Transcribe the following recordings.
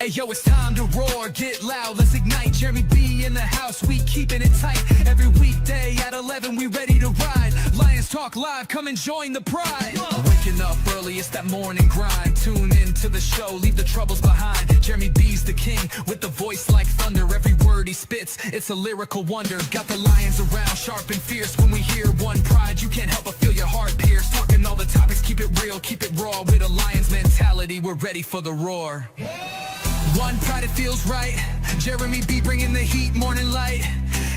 Hey yo, it's time to roar, get loud, let's ignite. Jeremy B in the house, we keeping it tight. Every weekday at 11, we ready to ride. Lions Talk Live, come and join the pride. Waking up early, it's that morning grind. Tune in to the show, leave the troubles behind. Jeremy B's the king, with the voice like thunder. Every word he spits, it's a lyrical wonder. Got the lions around, sharp and fierce. When we hear one pride, you can't help but feel your heart pierce. Talking all the topics, keep it real, keep it raw. With a lion's mentality, we're ready for the roar. One pride, it feels right. Jeremy B bringing the heat, morning light.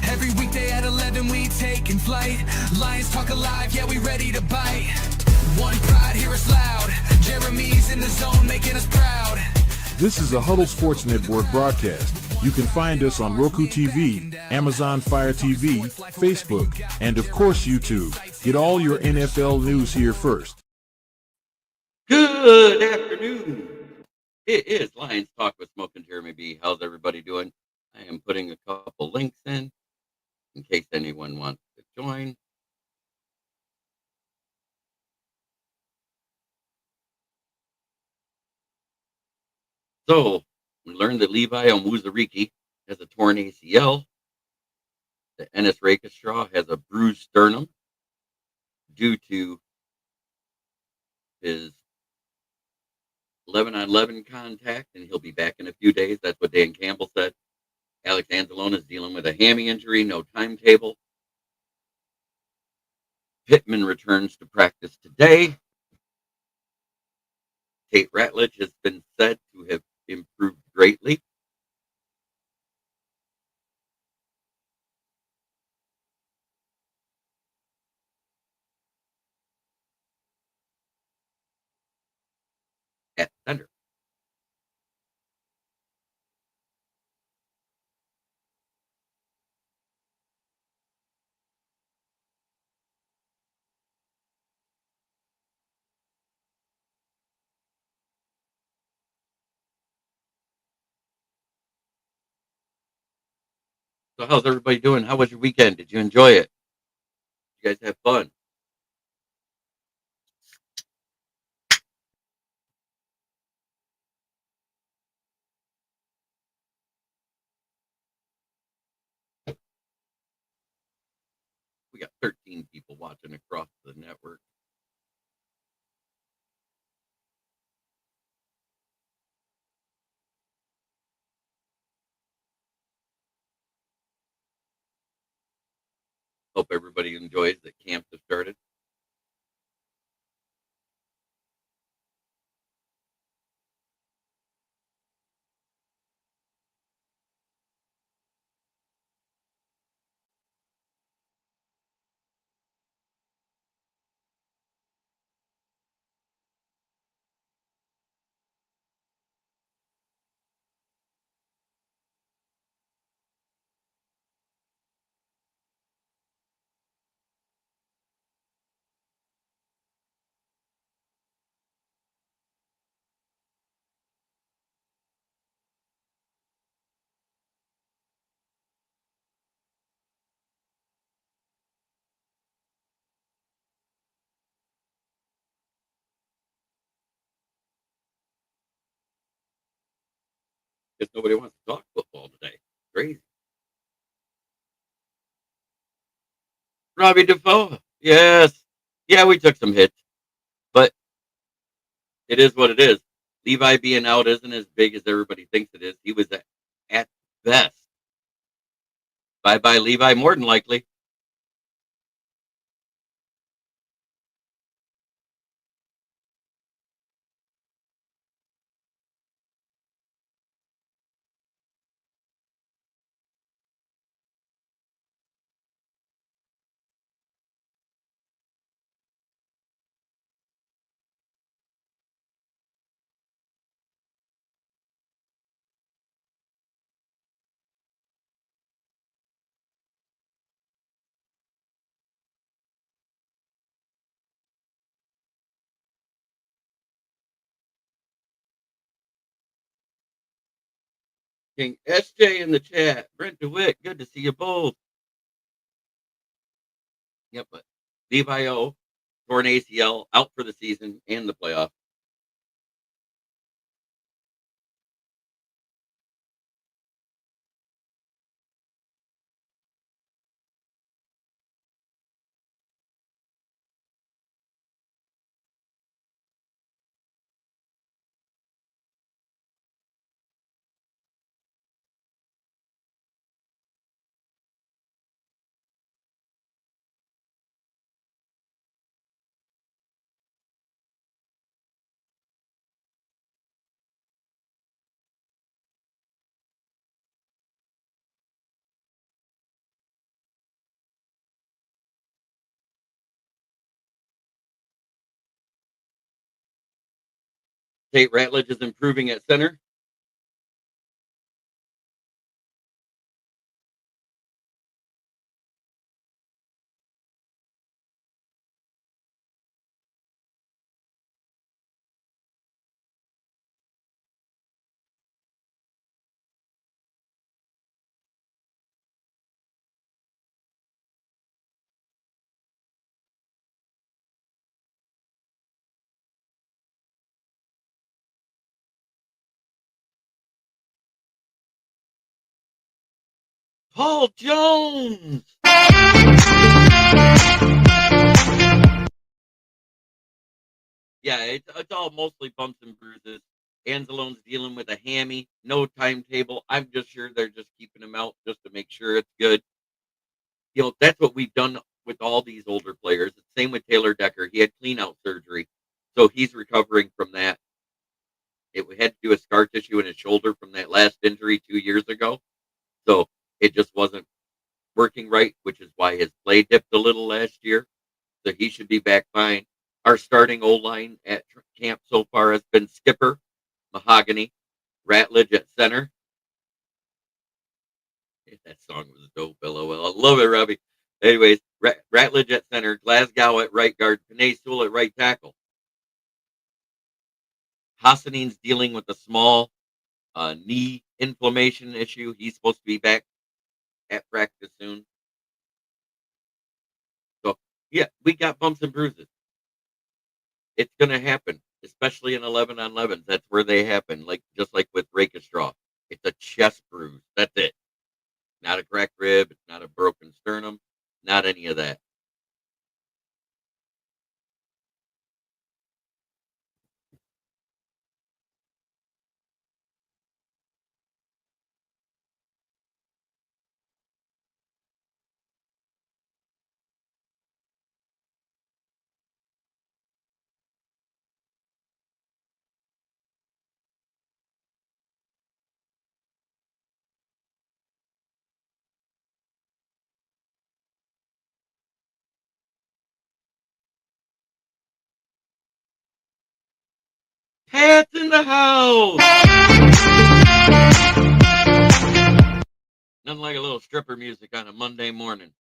Every weekday at 11, we taking flight. Lions Talk Alive, yeah, we ready to bite. One pride, hear us loud. Jeremy's in the zone, making us proud. This is a Huddle Sports Network broadcast. You can find us on Roku TV, Amazon Fire TV, Facebook, and of course YouTube. Get all your NFL news here first. Good afternoon. It is Lions Talk with Smoke and Jeremy B. How's everybody doing? I am putting a couple links in case anyone wants to join. So, we learned that Levi O has a torn ACL. That Ennis Rakestraw has a bruised sternum due to his 11-on-11 contact, and he'll be back in a few days. That's what Dan Campbell said. Alex Anzalone is dealing with a hammy injury, no timetable. Pittman returns to practice today. Tate Ratledge has been said to have improved greatly. At center. So how's everybody doing? How was your weekend? Did you enjoy it? You guys have fun? We got 13 people watching across the network. Hope everybody enjoys that camps have started. Guess nobody wants to talk football today. Crazy. Robbie Defoe. Yes. Yeah, we took some hits, but it is what it is. Levi being out isn't as big as everybody thinks it is. He was at best. Bye-bye, Levi, more than likely. King SJ in the chat. Brent DeWitt, good to see you both. Yep, but Levi O, torn ACL, out for the season and the playoff. Tate Ratledge is improving at center. Paul Jones. Yeah, it's all mostly bumps and bruises. Anzalone's dealing with a hammy, no timetable. I'm just sure they're just keeping him out just to make sure it's good. That's what we've done with all these older players. Same with Taylor Decker. He had clean out surgery, so he's recovering from that. It had to do with scar tissue in his shoulder from that last injury 2 years ago. So it just wasn't working right, which is why his play dipped a little last year. So he should be back fine. Our starting O-line at camp so far has been Skipper, Mahogany, Ratledge at center. That song was dope, LOL. I love it, Robbie. Anyways, Ratledge at center, Glasgow at right guard, Panay Sewell at right tackle. Hassanine's dealing with a small knee inflammation issue. He's supposed to be back at practice soon. So, yeah, we got bumps and bruises. It's going to happen, especially in 11 on 11s. That's where they happen, just like with Rakestraw. It's a chest bruise. That's it. Not a cracked rib. It's not a broken sternum. Not any of that. Pat's in the house. Nothing like a little stripper music on a Monday morning.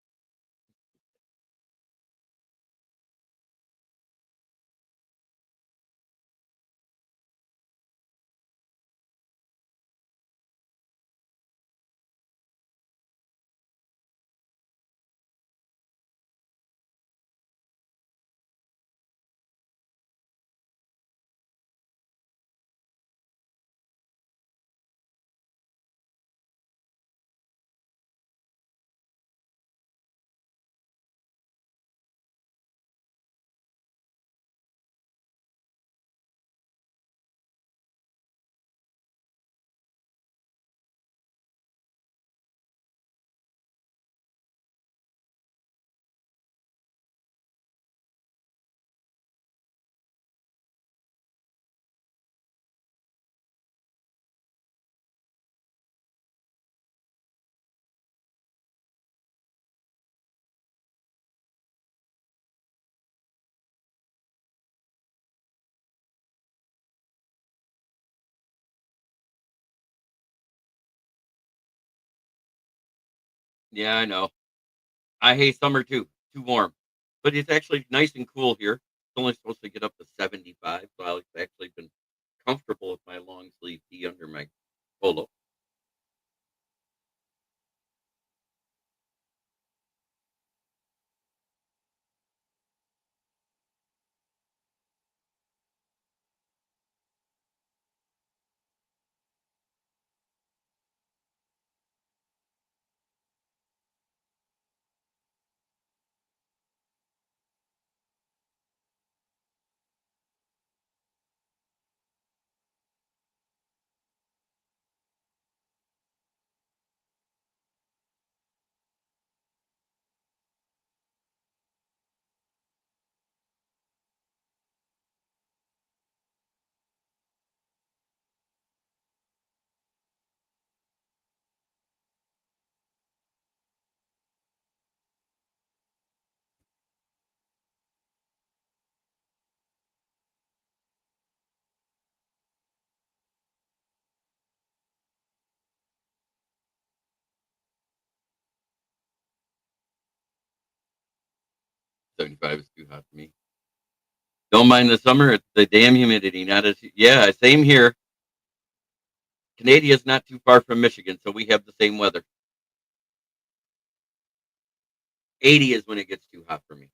Yeah, I know. I hate summer too. Too warm. But it's actually nice and cool here. It's only supposed to get up to 75, so I've actually been comfortable with my long sleeve tee under my polo. 75 is too hot for me. Don't mind the summer. It's the damn humidity. Not as yeah, same here. Canadia's not too far from Michigan, so we have the same weather. 80 is when it gets too hot for me.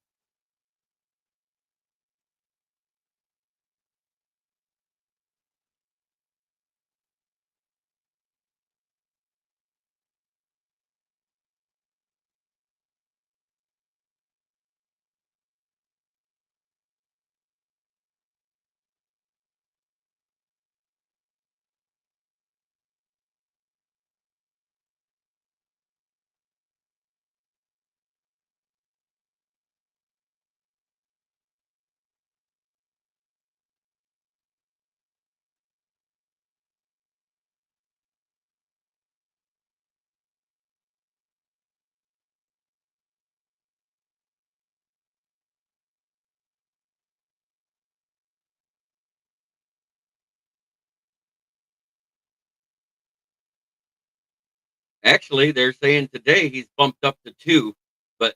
Actually, they're saying today he's bumped up to 2, but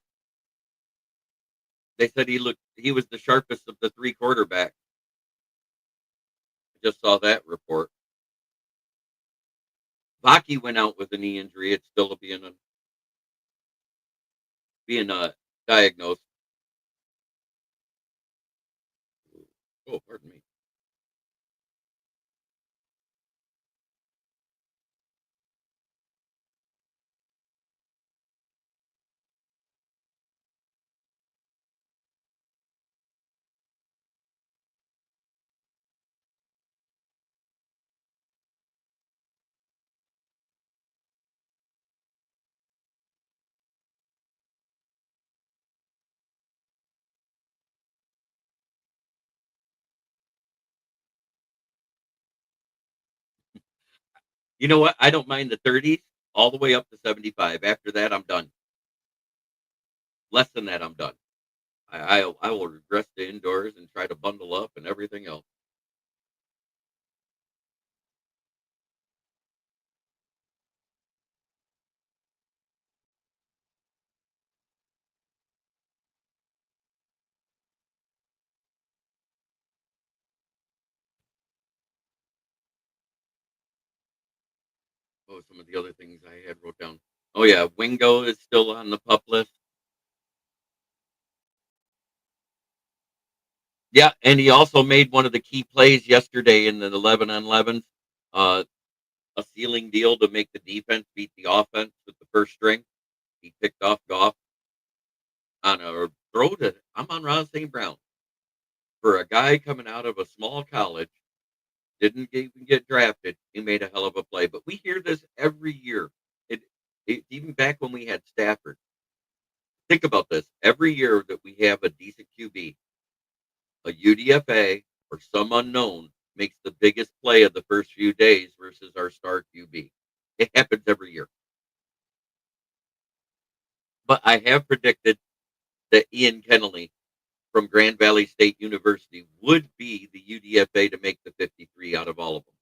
they said he was the sharpest of the 3 quarterbacks. I just saw that report. Baki went out with a knee injury. It's still being diagnosed. Oh, pardon me. You know what? I don't mind the 30s all the way up to 75. After that, I'm done. Less than that, I'm done. I will regress to indoors and try to bundle up and everything else. Oh, some of the other things I had wrote down. Oh yeah, Wingo is still on the pup list. Yeah, and he also made one of the key plays yesterday in the 11 on 11s. Uh, a ceiling deal to make the defense beat the offense with the first string. He picked off Goff on a throw to Amon-Ra St. Brown. For a guy coming out of a small college, didn't even get drafted, he made a hell of a play. But we hear this every year. Even back when we had Stafford. Think about this. Every year that we have a decent QB, a UDFA or some unknown makes the biggest play of the first few days versus our star QB. It happens every year. But I have predicted that Ian Kennelly from Grand Valley State University would be the UDFA to make the 53 out of all of them.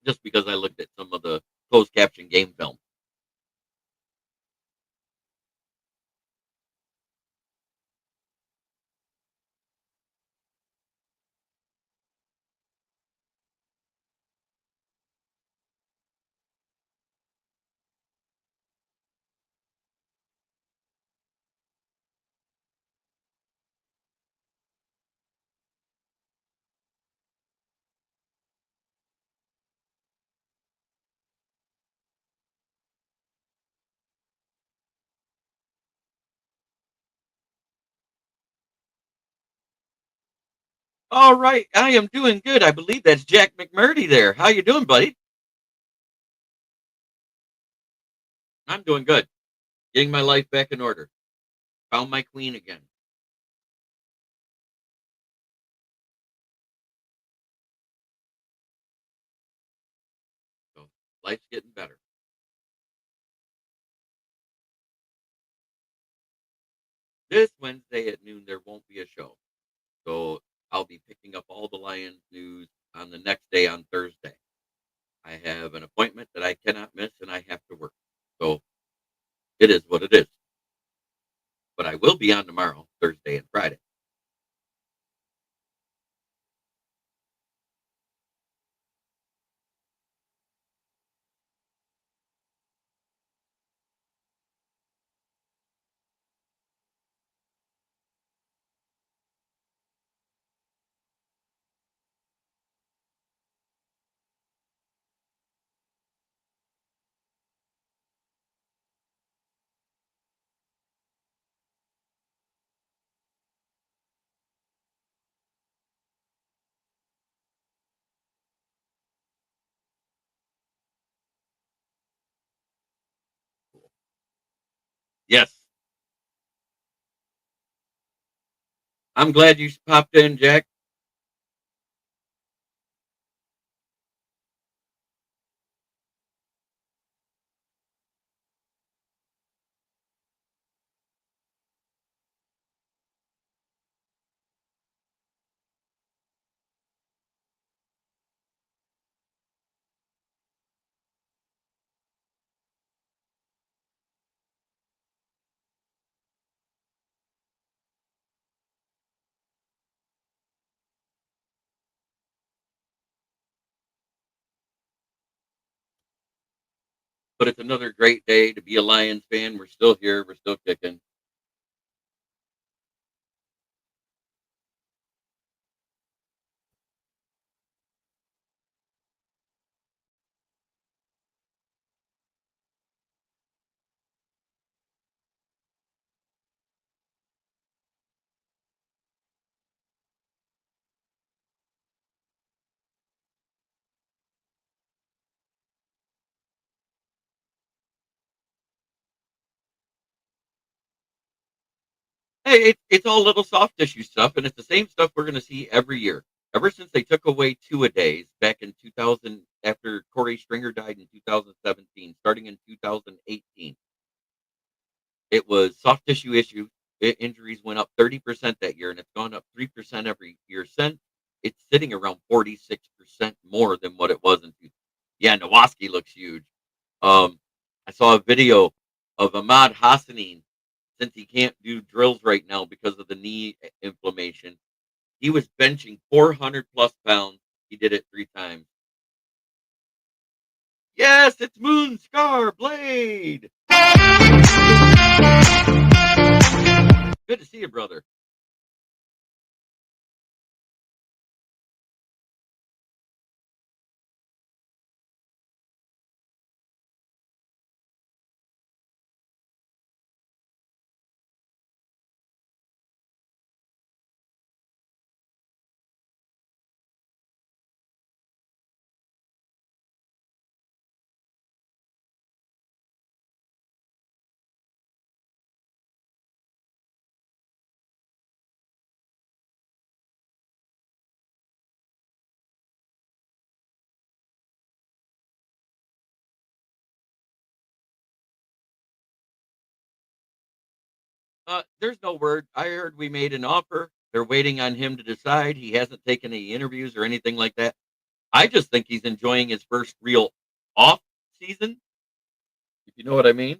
Just because I looked at some of the closed caption game film. All right, I am doing good. I believe that's Jack McMurdy there. How you doing, buddy? I'm doing good. Getting my life back in order. Found my queen again. So life's getting better. This Wednesday at noon, there won't be a show. So I'll be picking up all the Lions news on the next day on Thursday. I have an appointment that I cannot miss and I have to work. So it is what it is. But I will be on tomorrow, Thursday and Friday. Yes. I'm glad you popped in, Jack. But it's another great day to be a Lions fan. We're still here. We're still kicking. Hey, it's all little soft tissue stuff, and it's the same stuff we're going to see every year. Ever since they took away two-a-days back in 2000, after Corey Stringer died in 2017, starting in 2018, it was soft tissue issues. Injuries went up 30% that year, and it's gone up 3% every year since. It's sitting around 46% more than what it was in. Yeah, Nowoski looks huge. I saw a video of Ahmad Hassanin, since he can't do drills right now because of the knee inflammation. He was benching 400 plus pounds. He did it 3 times. Yes, it's Moon Scar Blade. Good to see you, brother. There's no word. I heard we made an offer. They're waiting on him to decide. He hasn't taken any interviews or anything like that. I just think he's enjoying his first real off season, if you know what I mean.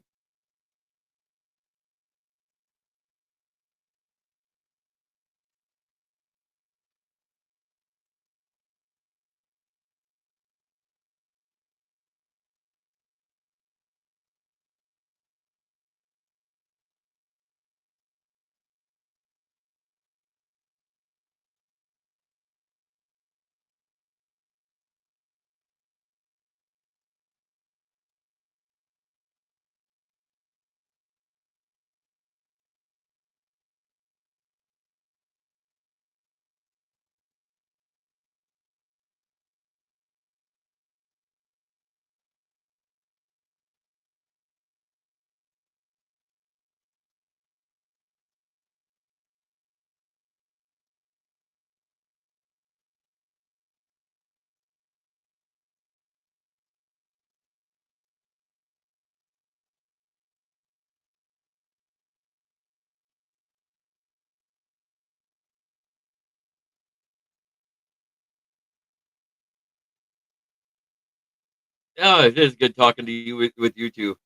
Oh, it is good talking to you with you too.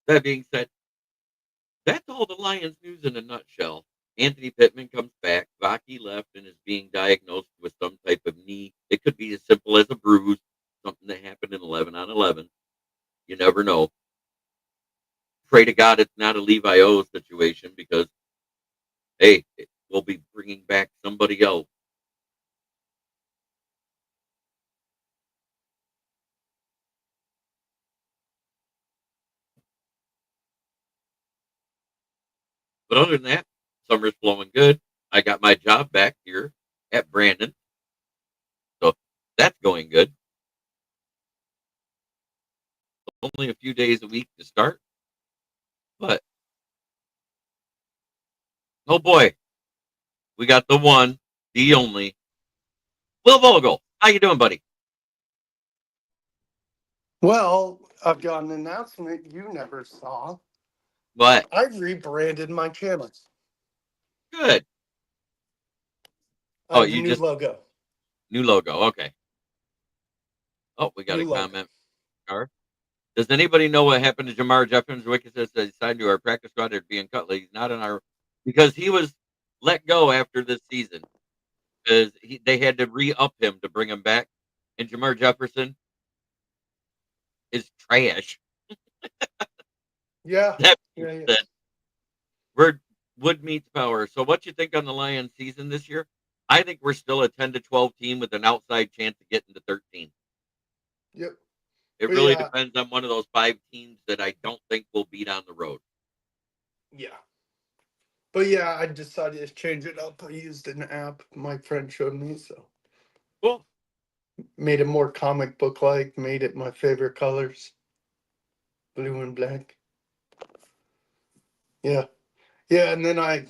That being said, that's all the Lions news in a nutshell. Anthony Pittman comes back. Vaki left and is being diagnosed with some type of knee. It could be as simple as a bruise, something that happened in 11 on 11. You never know. Pray to God it's not a Levi O situation because, hey, we'll be bringing back somebody else. But other than that, summer's flowing good. I got my job back here at Brandon. So that's going good. Only a few days a week to start. But, oh boy, we got the one, the only, Will Vogel. How you doing, buddy? Well, I've got an announcement you never saw. What? I've rebranded my channel. Good. I have a new logo. New logo. Okay. Oh, we got New a logo. comment. Does anybody know what happened to Jamar Jefferson? Wiki says he signed to our practice squad at being cut. He's not in our because he was let go after this season because they had to re-up him to bring him back. And Jamar Jefferson is trash. Yeah. That Yeah, being yeah. said, we're wood meets power. So what you think on the Lions season this year? I think we're still a 10 to 12 team with an outside chance of getting to 13. Yep. It But really yeah. depends on one of those 5 teams that I don't think will beat on the road. Yeah. But yeah, I decided to change it up. I used an app my friend showed me, so Cool. made it more comic book like, made it my favorite colors. Blue and black. Yeah. Yeah, and then I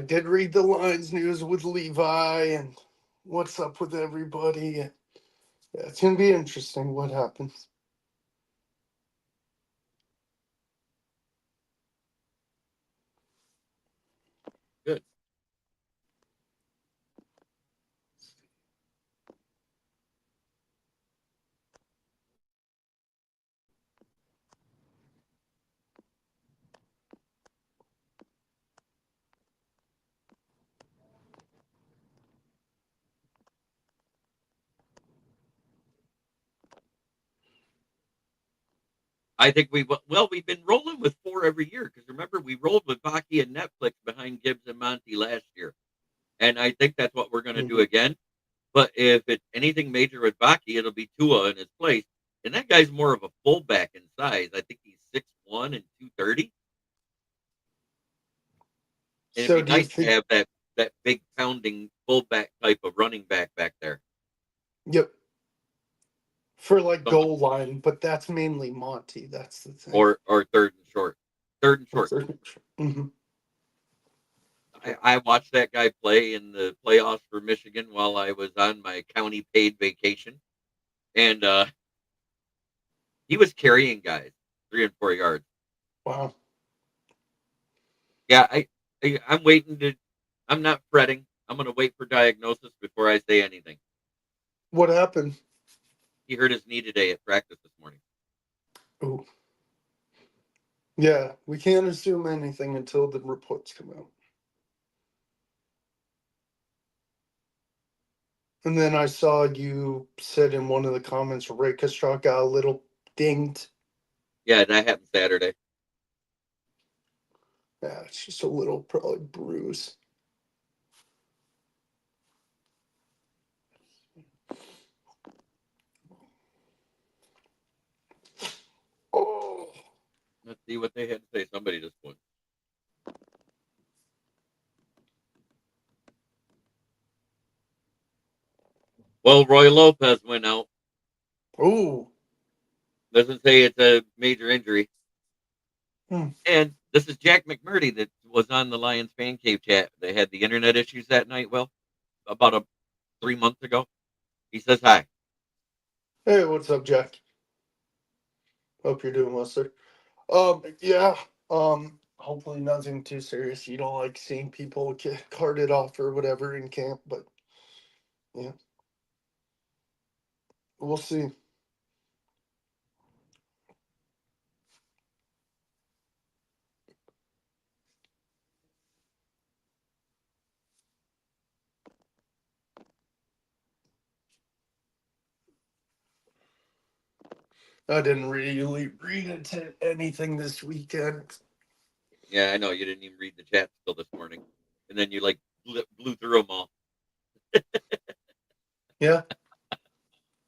did read the Lions news with Levi and what's up with everybody. Yeah, it's gonna be interesting what happens. Good. I think we've been rolling with 4 every year because remember we rolled with Baki and Netflix behind Gibbs and Monty last year, and I think that's what we're going to do again. But if it's anything major with Baki, it'll be Tua in his place, and that guy's more of a fullback in size. I think he's 6'1" and 230, and it'd So be do you nice to think? have that big pounding fullback type of running back there. Yep. For like So, goal line, but that's mainly Monty. That's the thing. or third and short, third and short. Mm-hmm. I watched that guy play in the playoffs for Michigan while I was on my county paid vacation, and he was carrying guys 3 and 4 yards. Wow. Yeah, I'm waiting to. I'm not fretting. I'm going to wait for diagnosis before I say anything. What happened? He hurt his knee today at practice this morning. Oh. Yeah, we can't assume anything until the reports come out. And then I saw you said in one of the comments, Rakestraw got a little dinged. Yeah, that happened Saturday. Yeah, it's just a little probably bruise. Oh. Let's see what they had to say. Somebody just won. Well, Roy Lopez went out. Oh. Doesn't say it's a major injury. Hmm. And this is Jack McMurdy that was on the Lions fan cave chat. They had the internet issues that night. Well, about 3 months ago. He says hi. Hey, what's up, Jack? Hope you're doing well, sir. Yeah. Hopefully nothing too serious. You don't like seeing people get carted off or whatever in camp, but yeah. We'll see. I didn't really read anything this weekend. Yeah, I know you didn't even read the chat till this morning, and then you like blew through them all. Yeah.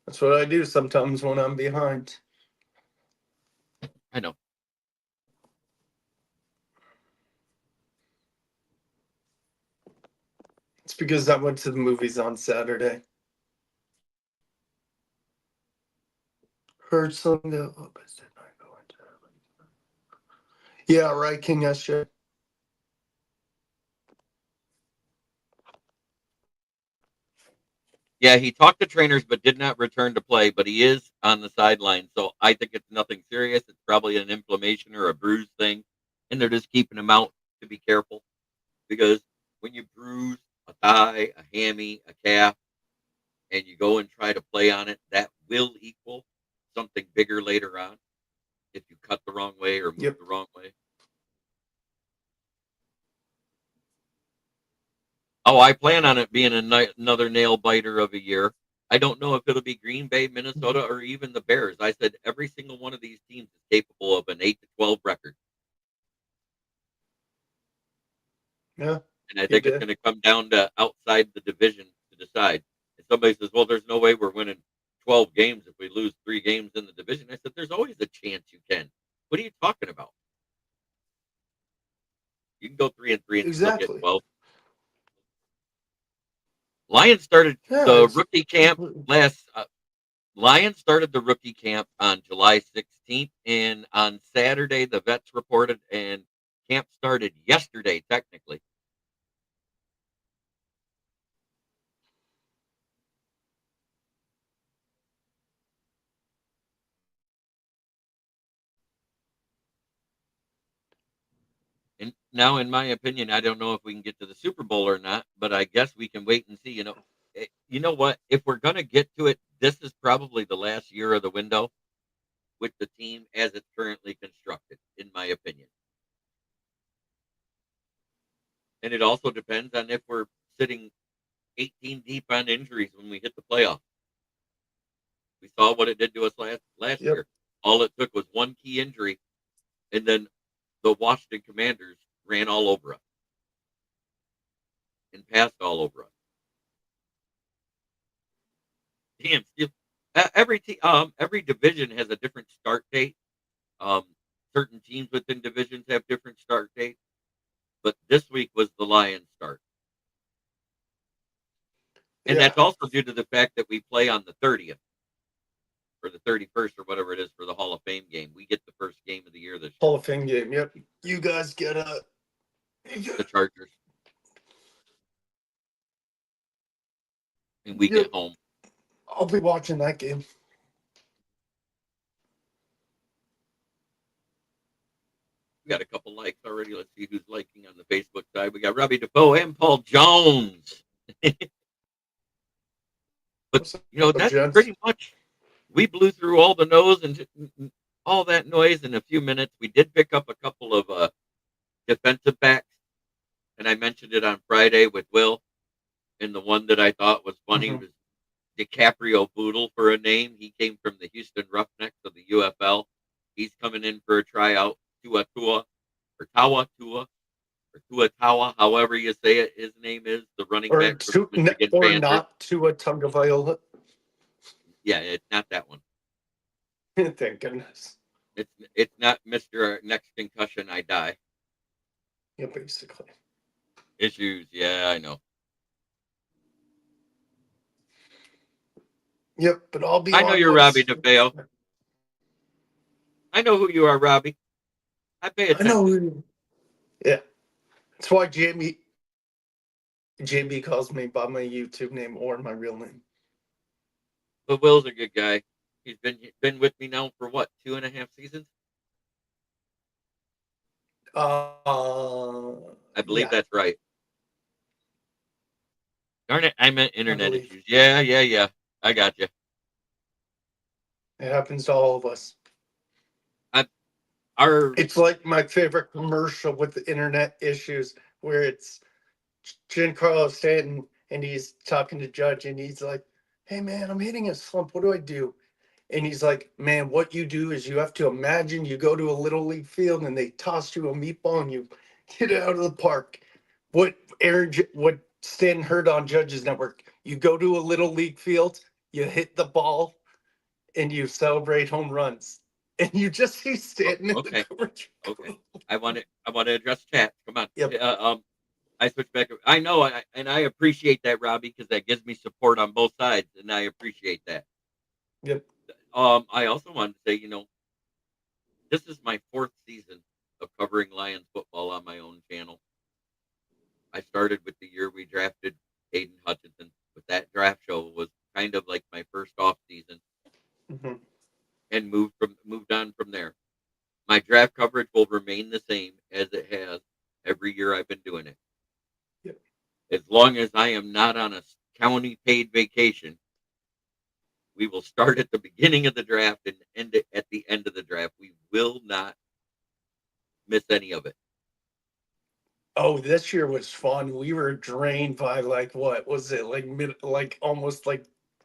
That's what I do sometimes when I'm behind. I know. It's because I went to the movies on Saturday. Heard something that did not go into. Yeah, right, King SJ. Yeah, he talked to trainers but did not return to play, but he is on the sideline. So I think it's nothing serious. It's probably an inflammation or a bruise thing. And they're just keeping him out to be careful. Because when you bruise a thigh, a hammy, a calf, and you go and try to play on it, that will equal something bigger later on if you cut the wrong way or move Yep. the wrong way. Oh, I plan on it being another nail biter of a year. I don't know if it'll be Green Bay, Minnesota, or even the Bears. I said every single one of these teams is capable of an 8-12 record. Yeah. And I think it's going to come down to outside the division to decide. And somebody says, well, there's no way we're winning 12 games if we lose 3 games in the division. I said, there's always a chance you can. What are you talking about? You can go 3-3 and still get Exactly. 12. Lions started the rookie camp Lions started the rookie camp on July 16th, and on Saturday the vets reported, and camp started yesterday technically. And now, in my opinion, I don't know if we can get to the Super Bowl or not, but I guess we can wait and see. You know what? If we're going to get to it, this is probably the last year of the window with the team as it's currently constructed, in my opinion. And it also depends on if we're sitting 18 deep on injuries when we hit the playoffs. We saw what it did to us last year. All it took was one key injury, and then the Washington Commanders ran all over us and passed all over us. Damn, every division has a different start date. Certain teams within divisions have different start dates, but this week was the Lions' start. And that's also due to the fact that we play on the 30th or the 31st or whatever it is for the Hall of Fame game. We get the first game of the year this year. Hall of Fame game, yep. You guys get the Chargers. And we get home. I'll be watching that game. We got a couple likes already. Let's see who's liking on the Facebook side. We got Robbie Defoe and Paul Jones. But, that's pretty much, we blew through all the noise and all that noise in a few minutes. We did pick up a couple of defensive backs, and I mentioned it on Friday with Will. And the one that I thought was funny was DiCaprio Boodle for a name. He came from the Houston Roughnecks of the UFL. He's coming in for a tryout. Tua, however you say it. His name is the running back for the Michigan Panthers. Not Tua Tagovailoa. Yeah, it's not that one. Thank goodness. It's not Mr. Next Concussion I Die. Yeah, basically. Issues, yeah, I know. Yep, but I'll be. I know you're Robbie DeFeo. I know who you are, Robbie. I pay attention. I know who you. Yeah, that's why JB calls me by my YouTube name or my real name. But Will's a good guy. He's been with me now for what, 2.5 seasons? I believe that's right. Darn it, I meant internet issues. Yeah. I got you. It happens to all of us. It's like my favorite commercial with the internet issues where it's Giancarlo Stanton and he's talking to Judge and he's like, hey man, I'm hitting a slump. What do I do? And he's like, man, what you do is you have to imagine you go to a little league field and they toss you a meatball and you hit it out of the park. What Stan heard on Judges Network, you go to a little league field, you hit the ball, and you celebrate home runs. And you just see Stanton in Okay. the court. Okay. I want to address chat. Come on. Yep. I switch back. I know, and I appreciate that, Robbie, because that gives me support on both sides, and I appreciate that. Yep. I also wanted to say, this is my 4th season of covering Lions football on my own channel. I started with the year we drafted Aiden Hutchinson, but that draft show was kind of like my first off season, and moved on from there. My draft coverage will remain the same as it has every year I've been doing it. Yep. As long as I am not on a county paid vacation, we will start at the beginning of the draft and end it at the end of the draft. We will not miss any of it. Oh, this year was fun. We were drained by what was it, almost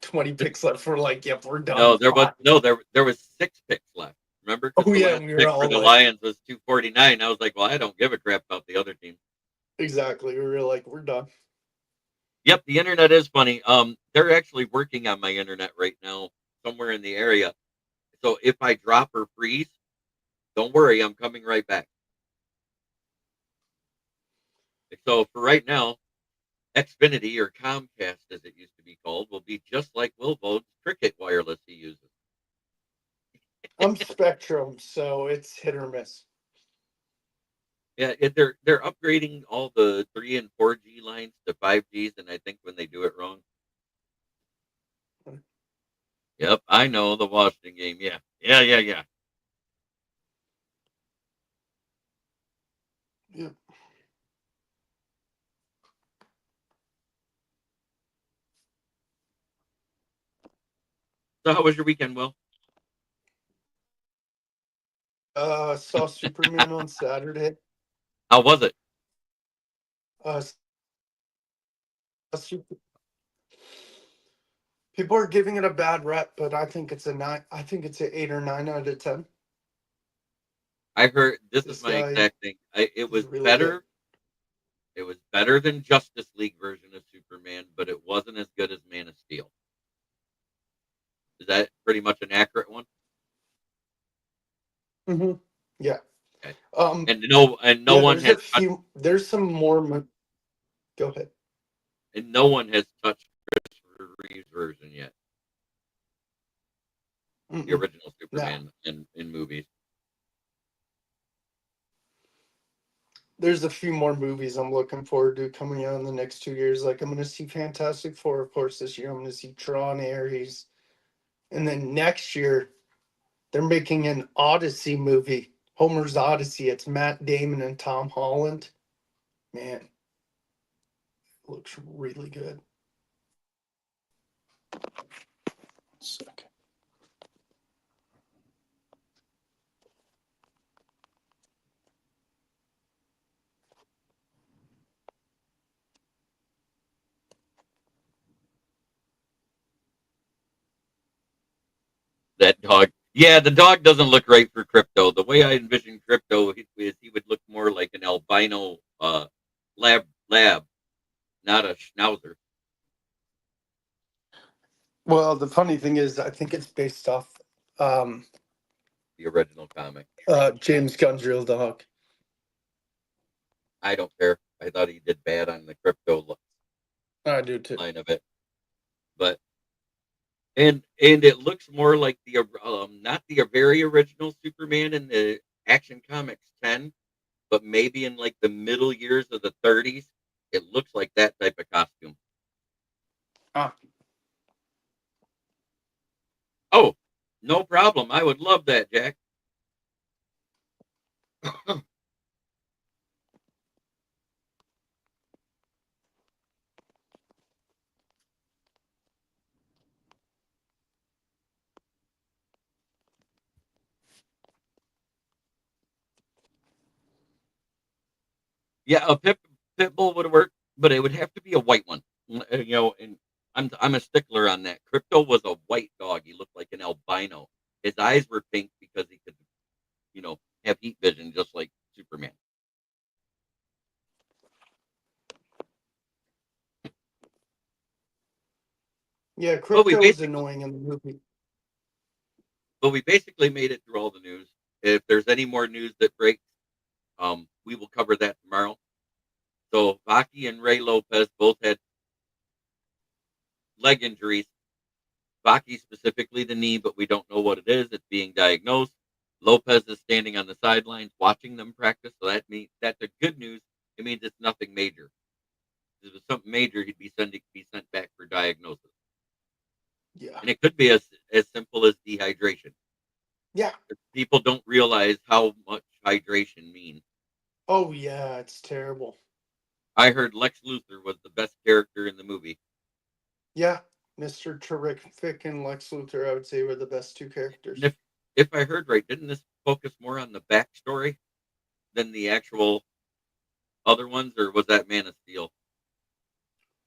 20 picks left. We're like, yep, we're done. There was 6 picks left. Remember? Oh The yeah, last we were pick all for the like, Lions was 249. I was like, well, I don't give a crap about the other team. exactly. We were like, we're done. Yep, the internet is funny. They're actually working on my internet right now, somewhere in the area. So if I drop or freeze, don't worry, I'm coming right back. So for right now, Xfinity, or Comcast as it used to be called, will be just like Wilbo's Cricket wireless he uses. I'm Spectrum, so it's hit or miss. Yeah, they're upgrading all the 3 and 4G lines to 5Gs, and I think when they do it wrong. Yep, I know, the Washington game. Yeah. Yep. So how was your weekend, Will? Saw Superman on Saturday. How was it? People are giving it a bad rep, but I think it's a 9. I think it's an 8 or 9 out of 10. I heard this This is my guy exact thing. It was really better. It was better than Justice League version of Superman, but it wasn't as good as Man of Steel. Is that pretty much an accurate one? Yeah. Okay. And no one has there's some more. Go ahead. And no one has touched Christopher Reeve's version yet. The original Superman in movies. There's a few more movies I'm looking forward to coming out in the next 2 years. Like, I'm going to see Fantastic Four, of course, this year. I'm going to see Tron Ares. And then next year, they're making an Odyssey movie, Homer's Odyssey. It's Matt Damon and Tom Holland. Man, it looks really good. Second. That dog. Yeah, the dog doesn't look right for Crypto. The way I envision Crypto is he would look more like an albino lab, not a schnauzer. Well, the funny thing is, I think it's based off The original comic. James Gunn's real dog. I don't care. I thought he did bad on the Crypto look. I do too. Line of it, but and it looks more like the not the very original Superman in the Action Comics 10, but maybe in like the middle years of the 30s. It looks like that type of costume. Oh, no problem. I would love that, Jack. Yeah, a pit bull would work, but it would have to be a white one. And I'm a stickler on that. Crypto was a white dog. He looked like an albino. His eyes were pink because he could, have heat vision just like Superman. Yeah, But we Crypto was basically, annoying in the movie. but we basically made it through all the news. If there's any more news that breaks, we will cover that tomorrow. So Vaki and Ray Lopez both had leg injuries. Vaki specifically the knee, but we don't know what it is. It's being diagnosed. Lopez is standing on the sidelines watching them practice. So that's a good news. It means it's nothing major. If it was something major, he'd be sent back for diagnosis. Yeah. And it could be as simple as dehydration. Yeah. People don't realize how much hydration means. Oh, yeah, it's terrible. I heard Lex Luthor was the best character in the movie. Yeah, Mr. Terrific and Lex Luthor, I would say, were the best two characters. And if I heard right, didn't this focus more on the backstory than the actual other ones, or was that Man of Steel?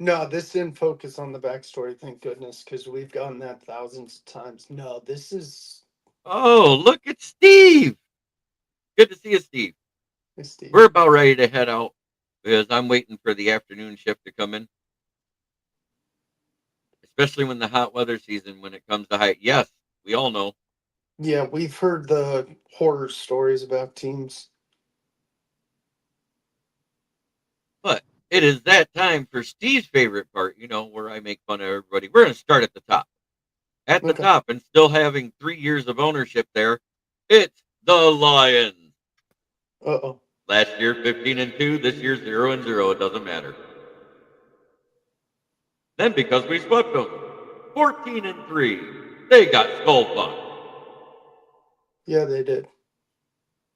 No, this didn't focus on the backstory, thank goodness, because we've gotten that thousands of times. No, this is... Oh, look at Steve! Good to see you, Steve. Hey, Steve. We're about ready to head out because I'm waiting for the afternoon shift to come in. Especially when the hot weather season, when it comes to height. Yes, we all know. Yeah, we've heard the horror stories about teams. But it is that time for Steve's favorite part, where I make fun of everybody. We're going to start at the top. At the top, and still having 3 years of ownership there, it's the Lions. Uh-oh. Last year, 15-2. This year, 0-0. It doesn't matter. Then, because we swept them, 14-3. They got skull-fucked. Yeah, they did.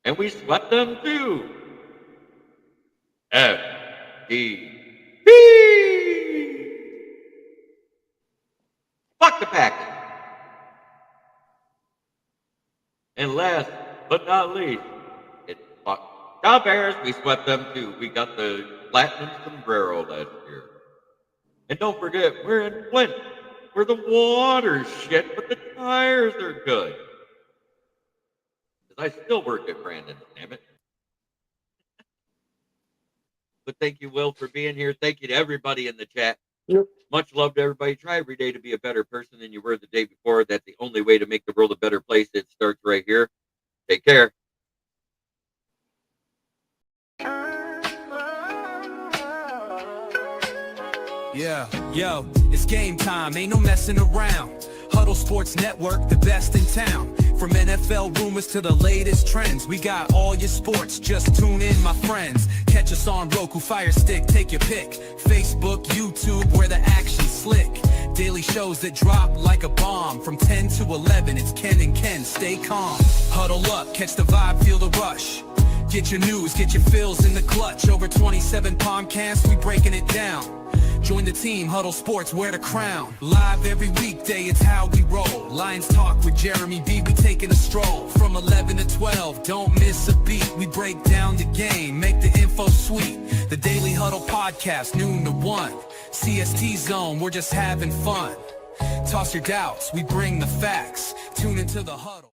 And we swept them too. FDP. Fuck the Packers. And last but not least, it's fuck the Bears. We swept them too. We got the platinum sombrero last year. And don't forget, we're in Flint, where the water's shit, but the tires are good. Because I still work at Brandon, damn it. But thank you, Will, for being here. Thank you to everybody in the chat. Yep. Much love to everybody. Try every day to be a better person than you were the day before. That's the only way to make the world a better place. It starts right here. Take care. Yeah, yo, it's game time, ain't no messing around. Huddle Sports Network, the best in town. From NFL rumors to the latest trends, we got all your sports, just tune in, my friends. Catch us on Roku, Fire Stick, take your pick. Facebook, YouTube, where the action's slick. Daily shows that drop like a bomb. From 10 to 11, it's Ken and Ken, stay calm. Huddle up, catch the vibe, feel the rush. Get your news, get your fills in the clutch. Over 27 podcasts, we breaking it down. Join the team, Huddle Sports, wear the crown. Live every weekday, it's how we roll. Lions Talk with Jeremy B, we taking a stroll. From 11 to 12, don't miss a beat. We break down the game, make the info sweet. The Daily Huddle Podcast, noon to 1. CST Zone, we're just having fun. Toss your doubts, we bring the facts. Tune into the Huddle.